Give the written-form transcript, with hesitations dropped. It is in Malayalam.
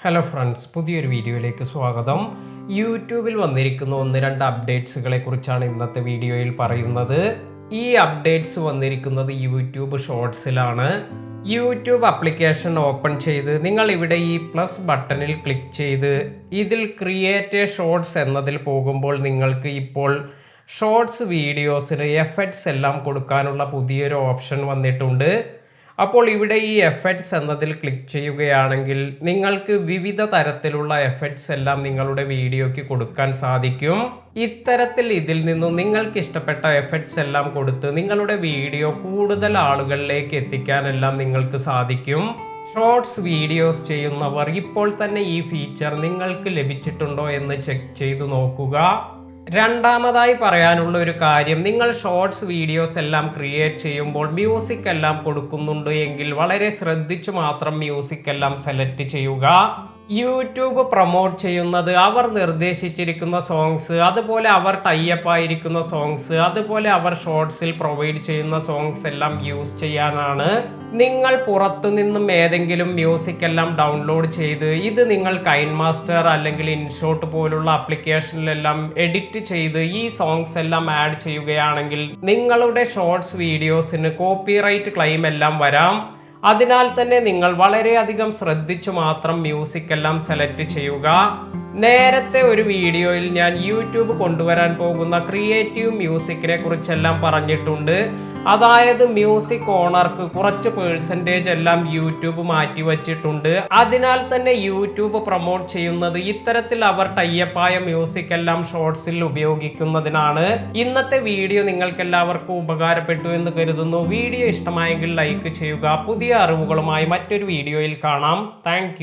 ഹലോ ഫ്രണ്ട്സ്, പുതിയൊരു വീഡിയോയിലേക്ക് സ്വാഗതം. യൂട്യൂബിൽ വന്നിരിക്കുന്ന ഒന്ന് രണ്ട് അപ്ഡേറ്റ്സുകളെ കുറിച്ചാണ് ഇന്നത്തെ വീഡിയോയിൽ പറയുന്നത്. ഈ അപ്ഡേറ്റ്സ് വന്നിരിക്കുന്നത് യൂട്യൂബ് ഷോർട്സിലാണ്. യൂട്യൂബ് ആപ്ലിക്കേഷൻ ഓപ്പൺ ചെയ്ത് നിങ്ങൾ ഇവിടെ ഈ പ്ലസ് ബട്ടണിൽ ക്ലിക്ക് ചെയ്ത് ഇതിൽ ക്രിയേറ്റ് എ ഷോർട്സ് എന്നതിൽ പോകുമ്പോൾ നിങ്ങൾക്ക് ഇപ്പോൾ ഷോർട്സ് വീഡിയോസിന് എഫക്ട്സ് എല്ലാം കൊടുക്കാനുള്ള പുതിയൊരു ഓപ്ഷൻ വന്നിട്ടുണ്ട്. അപ്പോൾ ഇവിടെ ഈ എഫക്ട്സ് എന്നതിൽ ക്ലിക്ക് ചെയ്യുകയാണെങ്കിൽ നിങ്ങൾക്ക് വിവിധ തരത്തിലുള്ള എഫക്ട്സ് എല്ലാം നിങ്ങളുടെ വീഡിയോയ്ക്ക് കൊടുക്കാൻ സാധിക്കും. ഇത്തരത്തിൽ ഇതിൽ നിന്നും നിങ്ങൾക്ക് ഇഷ്ടപ്പെട്ട എഫക്ട്സ് എല്ലാം കൊടുത്ത് നിങ്ങളുടെ വീഡിയോ കൂടുതൽ ആളുകളിലേക്ക് എത്തിക്കാനെല്ലാം നിങ്ങൾക്ക് സാധിക്കും. ഷോർട്സ് വീഡിയോസ് ചെയ്യുന്നവർ ഇപ്പോൾ തന്നെ ഈ ഫീച്ചർ നിങ്ങൾക്ക് ലഭിച്ചിട്ടുണ്ടോ എന്ന് ചെക്ക് ചെയ്തു നോക്കുക. രണ്ടാമതായി പറയാനുള്ള ഒരു കാര്യം, നിങ്ങൾ ഷോർട്സ് വീഡിയോസ് എല്ലാം ക്രിയേറ്റ് ചെയ്യുമ്പോൾ മ്യൂസിക് എല്ലാം കൊടുക്കുന്നുണ്ട് എങ്കിൽ വളരെ ശ്രദ്ധിച്ചു മാത്രം മ്യൂസിക് എല്ലാം സെലക്ട് ചെയ്യുക. യൂട്യൂബ് പ്രൊമോട്ട് ചെയ്യുന്നത് അവർ നിർദ്ദേശിച്ചിരിക്കുന്ന സോങ്സ്, അതുപോലെ അവർ ടൈപ്പ് ആയിരിക്കുന്ന സോങ്സ്, അതുപോലെ അവർ ഷോർട്സിൽ പ്രൊവൈഡ് ചെയ്യുന്ന സോങ്സ് എല്ലാം യൂസ് ചെയ്യാനാണ്. നിങ്ങൾ പുറത്തു നിന്നും ഏതെങ്കിലും മ്യൂസിക് എല്ലാം ഡൗൺലോഡ് ചെയ്ത് ഇത് നിങ്ങൾ കൈൻമാസ്റ്റർ അല്ലെങ്കിൽ ഇൻഷോട്ട് പോലുള്ള ആപ്ലിക്കേഷനിലെല്ലാം എഡിറ്റ് ചെയ്ത് ഈ സോങ്സ് എല്ലാം ആഡ് ചെയ്യുകയാണെങ്കിൽ നിങ്ങളുടെ ഷോർട്സ് വീഡിയോസിന് കോപ്പിറൈറ്റ് ക്ലെയിം എല്ലാം വരാം. അതിനാൽ തന്നെ നിങ്ങൾ വളരെയധികം ശ്രദ്ധിച്ചു മാത്രം മ്യൂസിക് എല്ലാം സെലക്ട് ചെയ്യുക. നേരത്തെ ഒരു വീഡിയോയിൽ ഞാൻ യൂട്യൂബ് കൊണ്ടുവരാൻ പോകുന്ന ക്രിയേറ്റീവ് മ്യൂസിക്കിനെ കുറിച്ചെല്ലാം പറഞ്ഞിട്ടുണ്ട്. അതായത് മ്യൂസിക് ഓണർക്ക് കുറച്ച് പേഴ്സൻറ്റേജ് എല്ലാം യൂട്യൂബ് മാറ്റി വച്ചിട്ടുണ്ട്. അതിനാൽ തന്നെ യൂട്യൂബ് പ്രൊമോട്ട് ചെയ്യുന്നത് ഇത്തരത്തിൽ അവർ ടൈപ്പായ മ്യൂസിക് എല്ലാം ഷോർട്സിൽ ഉപയോഗിക്കുന്നതിനാണ്. ഇന്നത്തെ വീഡിയോ നിങ്ങൾക്ക് എല്ലാവർക്കും ഉപകാരപ്പെട്ടു എന്ന് കരുതുന്നു. വീഡിയോ ഇഷ്ടമായെങ്കിൽ ലൈക്ക് ചെയ്യുക. പുതിയ അറിവുകളുമായി മറ്റൊരു വീഡിയോയിൽ കാണാം. താങ്ക്